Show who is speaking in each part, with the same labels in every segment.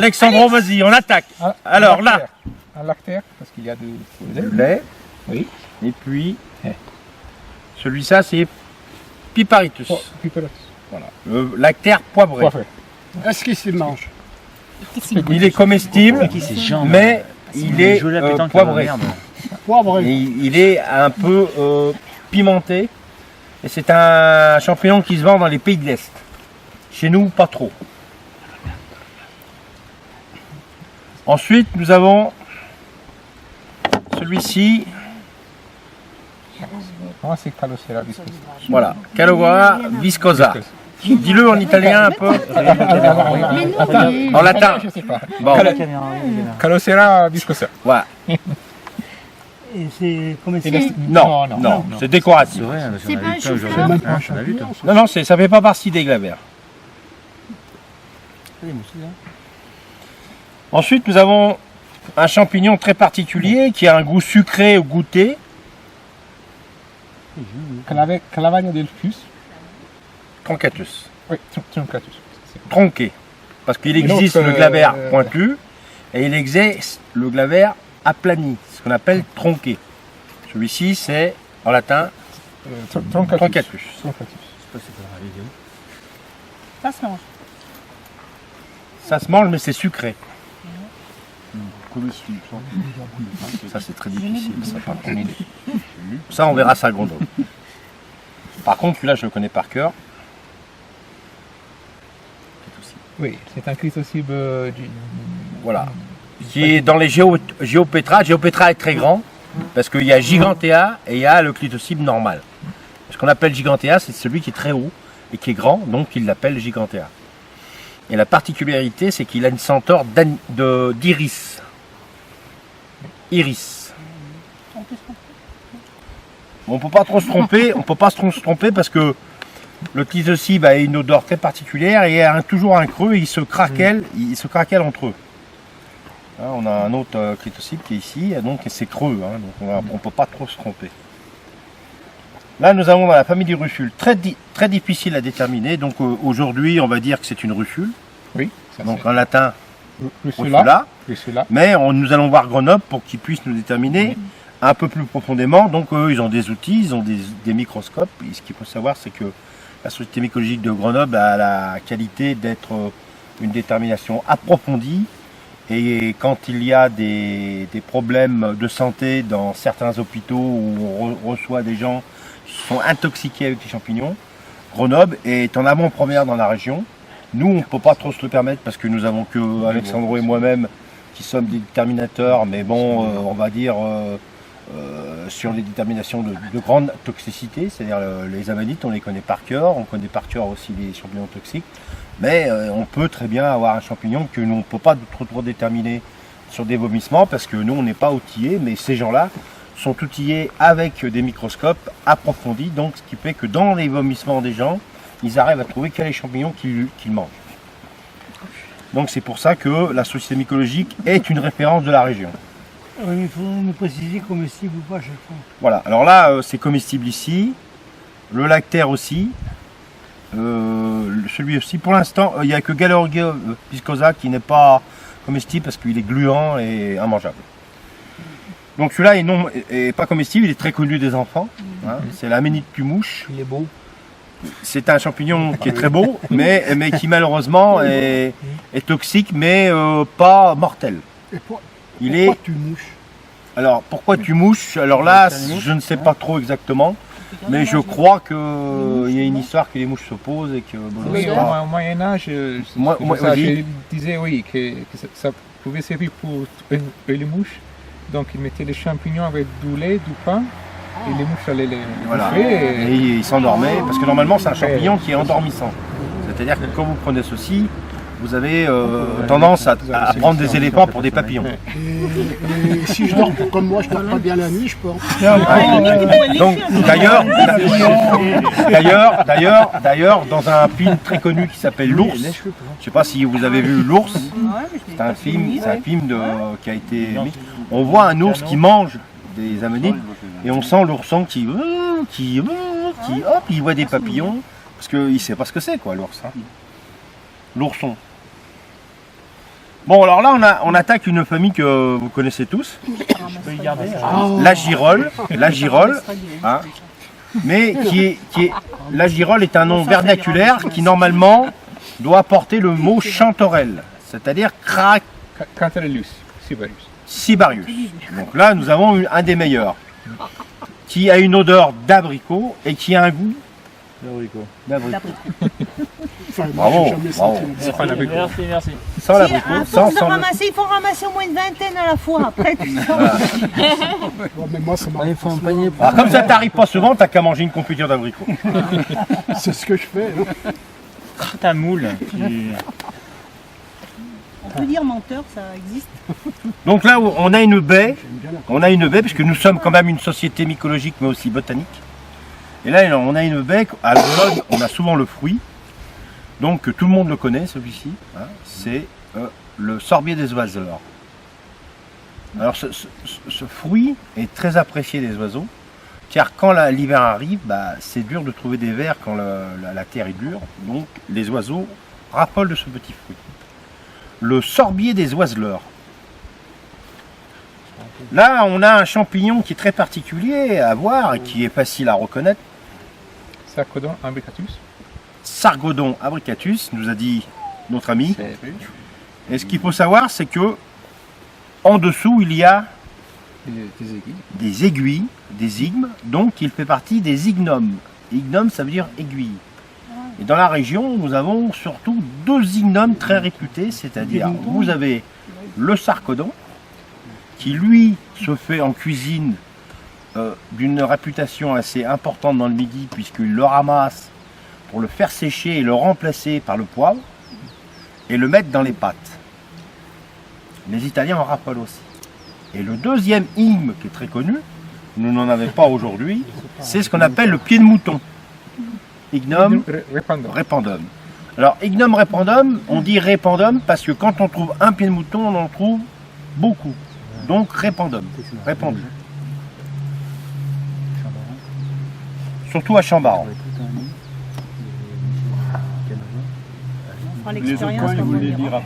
Speaker 1: Alexandro, vas-y, on attaque. Alors là,
Speaker 2: un lactaire, parce qu'il y a
Speaker 1: du lait.
Speaker 2: Oui.
Speaker 1: Et puis, celui-là, c'est Piparitus.
Speaker 2: Oh, Piparitus.
Speaker 1: Voilà. Le lactaire poivré.
Speaker 3: Est-ce qu'il se mange?
Speaker 1: Il est comestible, mais il est poivré.
Speaker 3: Poivré.
Speaker 1: Il est un peu pimenté. Et c'est un champignon qui se vend dans les pays de l'Est. Chez nous, pas trop. Ensuite, nous avons celui-ci.
Speaker 2: Ah, c'est Calocera viscosa.
Speaker 1: Voilà, Calogera viscosa. Dis-le en italien un peu. En latin.
Speaker 2: Je sais pas.
Speaker 1: Bon,
Speaker 2: Calocera viscosa.
Speaker 1: voilà.
Speaker 4: Et c'est comme ça.
Speaker 1: Non, non, c'est décoratif.
Speaker 5: C'est pas un chou-fleur.
Speaker 1: Non, non, ça fait pas partie des glavères. Ensuite, nous avons un champignon très particulier qui a un goût sucré au goûter.
Speaker 2: Calavagna delphus.
Speaker 1: Truncatus.
Speaker 2: Oui, truncatus.
Speaker 1: Tronqué. Parce qu'il existe le glavère pointu et il existe le glavère aplani, ce qu'on appelle tronqué. Celui-ci, c'est en latin truncatus.
Speaker 4: Ça se mange.
Speaker 1: Ça se mange, mais c'est sucré. Ça, c'est très difficile. Ça, par contre. Ça, on verra ça à Grenoble. Par contre, celui-là, je le connais par cœur.
Speaker 2: Oui, c'est un chrysocibe du...
Speaker 1: Voilà. Qui est dans les Geopetra. Geopetra est très grand, parce qu'il y a Gigantea et il y a le clitocybe normal. Ce qu'on appelle Gigantea, c'est celui qui est très haut et qui est grand, donc il l'appelle Gigantea. Et la particularité, c'est qu'il a une senteur d'iris. Iris. On ne peut pas trop se tromper, parce que le clitocybe a une odeur très particulière et il y a toujours un creux et ils se craquellent entre eux. Hein, on a un autre clitocybe qui est ici, donc c'est creux, hein, donc on ne peut pas trop se tromper. Là, nous avons dans la famille des russules, très difficile à déterminer. Donc aujourd'hui, on va dire que c'est une russule.
Speaker 2: Oui.
Speaker 1: Donc en latin,
Speaker 2: Russula.
Speaker 1: Mais nous allons voir Grenoble pour qu'ils puissent nous déterminer un peu plus profondément. Donc eux, ils ont des outils, ils ont des microscopes. Et ce qu'il faut savoir, c'est que la Société mycologique de Grenoble a la qualité d'être une détermination approfondie. Et quand il y a des problèmes de santé dans certains hôpitaux où on reçoit des gens qui sont intoxiqués avec les champignons, Grenoble est en avant-première dans la région. Nous, on ne peut pas trop se le permettre parce que nous avons que Alexandro et moi-même qui sommes des déterminateurs, mais bon, on va dire sur les déterminations de grande toxicité, c'est-à-dire les amanites, on les connaît par cœur, on connaît par cœur aussi les champignons toxiques, mais on peut très bien avoir un champignon que nous, on ne peut pas trop déterminer sur des vomissements parce que nous, on n'est pas outillés, mais ces gens-là sont outillés avec des microscopes approfondis, donc ce qui fait que dans les vomissements des gens, ils arrivent à trouver quels champignons qu'ils mangent. Donc c'est pour ça que la Société mycologique est une référence de la région.
Speaker 4: Oui, mais il faut nous préciser comestible ou pas à chaque fois.
Speaker 1: Voilà, alors là c'est comestible ici, le lactaire aussi, celui aussi. Pour l'instant, il n'y a que Galorgia viscosa qui n'est pas comestible parce qu'il est gluant et immangeable. Donc celui-là est pas comestible, il est très connu des enfants. Hein, c'est l'aménite mouche.
Speaker 2: Il est beau.
Speaker 1: C'est un champignon qui est très beau, mais qui malheureusement est toxique, mais pas mortel.
Speaker 3: Et pourquoi tu mouches?
Speaker 1: Alors pourquoi tu mouches? Alors là, je ne sais pas trop exactement, mais je crois qu'il y a une histoire que les mouches se posent et que... Bon,
Speaker 2: Oui, au Moyen-Âge, je disais oui, que ça pouvait servir pour les mouches. Donc ils mettaient les champignons avec du lait, du pain. Et les mouches allaient les bouffer.
Speaker 1: Et ils s'endormaient, parce que normalement c'est un champignon qui est endormissant. C'est-à-dire que quand vous prenez ceci, vous avez tendance à prendre des éléphants pour des papillons.
Speaker 3: Et si je dors comme moi, je dors pas bien la nuit, je peux en...
Speaker 1: Donc d'ailleurs, dans un film très connu qui s'appelle L'Ours, je ne sais pas si vous avez vu L'Ours, c'est un film qui a été mis. On voit un ours qui mange des ammonites et on sent l'ourson qui hop, il voit des papillons parce qu'il ne sait pas ce que c'est quoi l'ours. Hein. L'ourson. Bon, alors là, on attaque une famille que vous connaissez tous. La girole. Hein, mais la girole est un nom vernaculaire qui normalement doit porter le mot chanterelle, c'est-à-dire
Speaker 2: Cantarellus, Sibarius.
Speaker 1: Sibarius. Donc là, nous avons un des meilleurs, qui a une odeur d'abricot et qui a un goût d'abricot.
Speaker 3: Enfin, moi,
Speaker 1: Bravo,
Speaker 3: j'ai jamais
Speaker 1: bravo.
Speaker 3: senti la
Speaker 5: Merci.
Speaker 1: Sans
Speaker 6: À
Speaker 1: l'abricot,
Speaker 6: force de
Speaker 1: sans le...
Speaker 6: ramasser, il faut ramasser au moins une vingtaine à la fois. Après, tu sens.
Speaker 3: Bon, mais moi, ça m'a.
Speaker 4: Il faut un panier pour...
Speaker 1: Alors, comme ça t'arrive pas souvent, t'as qu'à manger une confiture d'abricot.
Speaker 3: C'est ce que je fais. Hein.
Speaker 5: Ta moule.
Speaker 6: On peut dire menteur, ça existe.
Speaker 1: Donc là, on a une baie, puisque nous sommes quand même une société mycologique, mais aussi botanique. Et là, on a une baie, à l'automne, on a souvent le fruit. Donc tout le monde le connaît, celui-ci. Hein, c'est le sorbier des oiseleurs. Alors ce fruit est très apprécié des oiseaux, car quand l'hiver arrive, c'est dur de trouver des vers quand la terre est dure. Donc les oiseaux raffolent de ce petit fruit. Le sorbier des oiseleurs. Là, on a un champignon qui est très particulier à voir et qui est facile à reconnaître.
Speaker 2: Sarcodon imbricatus.
Speaker 1: Sargodon abricatus, nous a dit notre ami. Et ce qu'il faut savoir, c'est que en dessous, il y a des aiguilles, des igmes, donc il fait partie des ignomes. Ignome, ça veut dire aiguille. Et dans la région, nous avons surtout deux ignomes très réputés, c'est-à-dire vous avez le sarcodon, qui lui se fait en cuisine d'une réputation assez importante dans le Midi, puisqu'il le ramasse pour le faire sécher et le remplacer par le poivre, et le mettre dans les pâtes. Les Italiens en raffolent aussi. Et le deuxième igme qui est très connu, nous n'en avons pas aujourd'hui, c'est ce qu'on appelle le pied de mouton. Ignome repandum. Alors, Ignome repandum, on dit repandum parce que quand on trouve un pied de mouton, on en trouve beaucoup. Donc repandum, répandu. Surtout à Chambaran.
Speaker 6: On fera l'expérience quand on ira.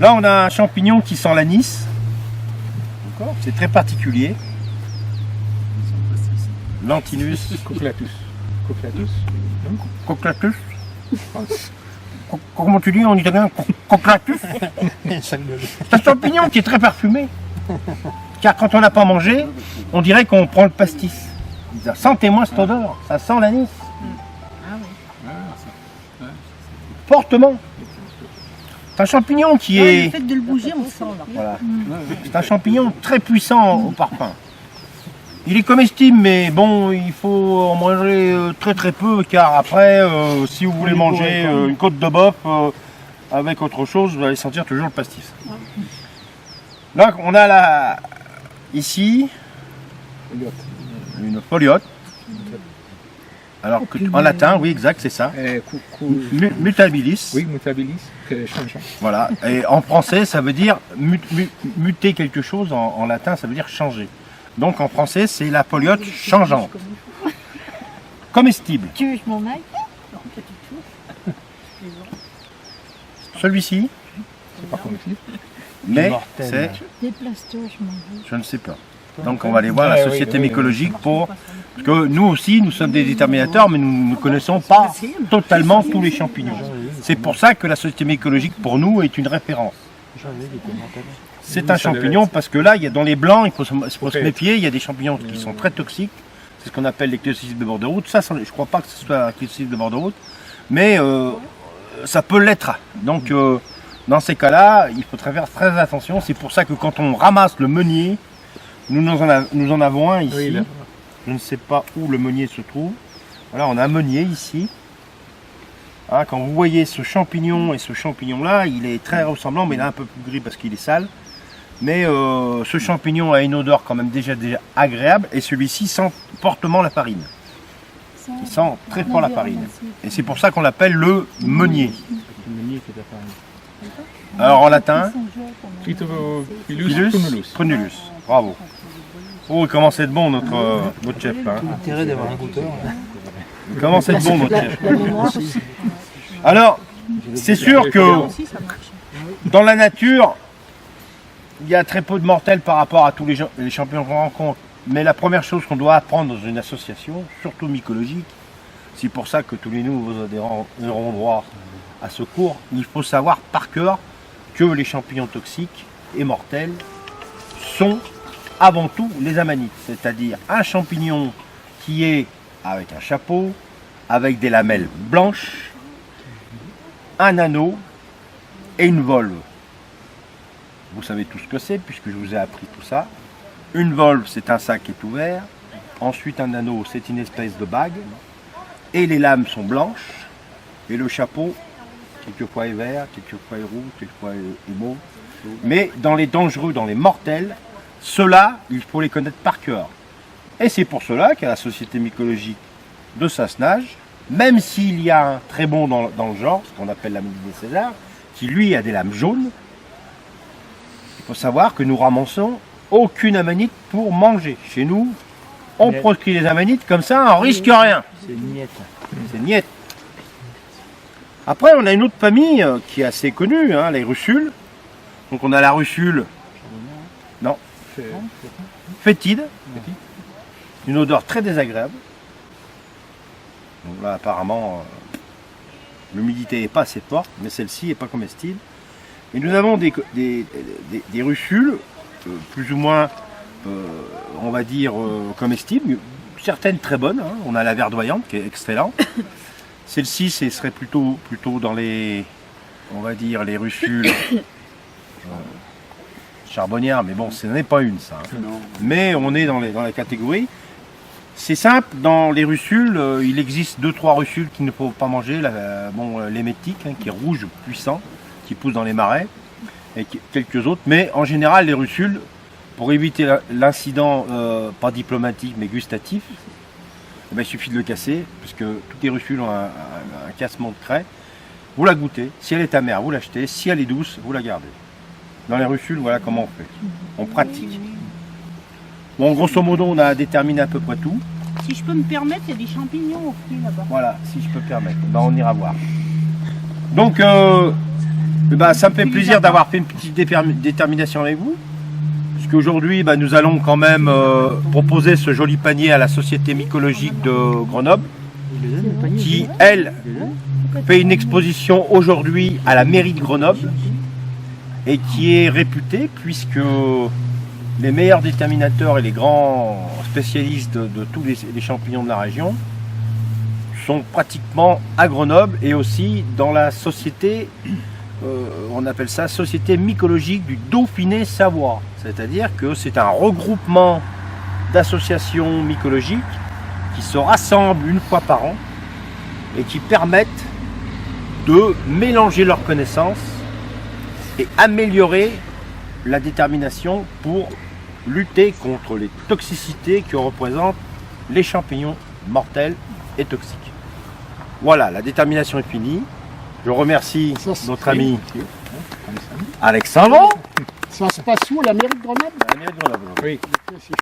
Speaker 1: Là, on a un champignon qui sent l'anis. C'est très particulier. Lantinus.
Speaker 2: Coclatus. Coclatus.
Speaker 1: Coclatus. Comment tu dis en italien? Coclatus. C'est un champignon qui est très parfumé. Car quand on n'a pas mangé, on dirait qu'on prend le pastis. Sentez-moi cette odeur, ça sent l'anis. Fortement. C'est un champignon qui est...
Speaker 6: Le fait de le bouger, on sent là.
Speaker 1: Voilà. C'est un champignon très puissant au parfum. Il est comestible, mais bon, il faut en manger très très peu, car après, si vous voulez manger une côte de bœuf avec autre chose, vous allez sentir toujours le pastis. Là, on a ici une foliote. Alors, en latin, oui, exact, c'est ça. Mutabilis.
Speaker 2: Oui, mutabilis, changeant.
Speaker 1: Voilà. Et en français, ça veut dire muter quelque chose. En latin, ça veut dire changer. Donc en français, c'est la foliote changeante. Comestible.
Speaker 6: Tu veux que je m'en aille?
Speaker 1: Celui-ci,
Speaker 2: C'est pas comestible.
Speaker 1: mais c'est...
Speaker 6: Déplace-toi, je m'en vais.
Speaker 1: Je ne sais pas. Donc on va aller voir la société mycologique pour... Parce que nous aussi, nous sommes des déterminateurs, mais nous ne connaissons pas totalement tous les champignons. C'est pour ça que la société mycologique, pour nous, est une référence. C'est un champignon parce que là, il y a dans les blancs, il faut se méfier, il y a des champignons qui sont très toxiques. C'est ce qu'on appelle les cléocystes de bord de route. Ça, je ne crois pas que ce soit un cléocystes de bord de route, mais ça peut l'être. Donc dans ces cas-là, il faut faire très attention. C'est pour ça que quand on ramasse le meunier, nous en avons un ici.
Speaker 2: Oui, là.
Speaker 1: Je ne sais pas où le meunier se trouve. Voilà, on a un meunier ici. Hein, quand vous voyez ce champignon et ce champignon-là, il est très ressemblant, mais il est un peu plus gris parce qu'il est sale. Mais ce champignon a une odeur quand même déjà agréable, et celui-ci sent fortement la farine. Il sent très fort la farine. Et c'est pour ça qu'on l'appelle le meunier. Alors en latin,
Speaker 2: Phytophilus
Speaker 1: prunulus. Bravo. Oh, il commence à être bon notre chef là.
Speaker 4: Intérêt d'avoir un goûteur.
Speaker 1: Il commence à être bon notre chef.
Speaker 6: La mémoire aussi.
Speaker 1: Alors, c'est sûr que
Speaker 6: Aussi, ça marche.
Speaker 1: dans la nature, il y a très peu de mortels par rapport à tous les champignons qu'on rencontre. Mais la première chose qu'on doit apprendre dans une association, surtout mycologique, c'est pour ça que tous les nouveaux adhérents auront droit à ce cours, il faut savoir par cœur que les champignons toxiques et mortels sont avant tout les amanites, c'est-à-dire un champignon qui est avec un chapeau, avec des lamelles blanches, un anneau et une volve. Vous savez tout ce que c'est puisque je vous ai appris tout ça. Une volve, c'est un sac qui est ouvert. Ensuite, un anneau, c'est une espèce de bague. Et les lames sont blanches. Et le chapeau, quelquefois est vert, quelquefois est rouge, quelquefois est mauve. Mais dans les dangereux, dans les mortels, ceux-là, il faut les connaître par cœur. Et c'est pour cela qu'à la Société mycologique de Sassenage, même s'il y a un très bon dans le genre, ce qu'on appelle l'amanite des Césars, qui lui a des lames jaunes, il faut savoir que nous ramassons aucune amanite pour manger. Chez nous, on proscrit les amanites comme ça, on risque rien.
Speaker 4: C'est niette.
Speaker 1: C'est niette. Après, on a une autre famille qui est assez connue, hein, les russules. Donc on a la russule, non, fétide, une odeur très désagréable. Donc là, apparemment, l'humidité n'est pas assez forte, mais celle-ci n'est pas comestible. Et nous avons des russules, plus ou moins, on va dire, comestibles, certaines très bonnes. Hein. On a la verdoyante qui est excellente. Celle-ci, ce serait plutôt dans les, on va dire, les russules charbonnières, mais bon, ce n'est pas une, ça. Hein. Mais on est dans la catégorie. C'est simple, dans les russules, il existe 2-3 russules qu'il ne faut pas manger. L'émétique, hein, qui est rouge, puissant, qui pousse dans les marais, et quelques autres. Mais en général, les russules, pour éviter l'incident, pas diplomatique, mais gustatif, eh bien, il suffit de le casser, puisque toutes les russules ont un cassement de craie. Vous la goûtez, si elle est amère, vous l'achetez, si elle est douce, vous la gardez. Dans les russules, voilà comment on fait. On pratique. Bon, grosso modo, on a déterminé à peu près tout.
Speaker 6: Si je peux me permettre, il y a des champignons au fruit là-bas.
Speaker 1: Voilà, si je peux me permettre. Ben, on ira voir. Donc, ça me fait plaisir d'avoir fait une petite détermination avec vous. Puisqu'aujourd'hui, nous allons quand même proposer ce joli panier à la Société mycologique de Grenoble, qui, elle, fait une exposition aujourd'hui à la mairie de Grenoble et qui est réputée puisque les meilleurs déterminateurs et les grands spécialistes de tous les champignons de la région sont pratiquement à Grenoble et aussi dans la société, on appelle ça Société mycologique du Dauphiné Savoie. C'est-à-dire que c'est un regroupement d'associations mycologiques qui se rassemblent une fois par an et qui permettent de mélanger leurs connaissances et améliorer la détermination pour lutter contre les toxicités que représentent les champignons mortels et toxiques. Voilà, la détermination est finie. Je remercie notre ami Alexandre.
Speaker 3: Ça se passe où, la mairie de Grenoble?
Speaker 1: La mairie de Grenoble.
Speaker 2: Oui.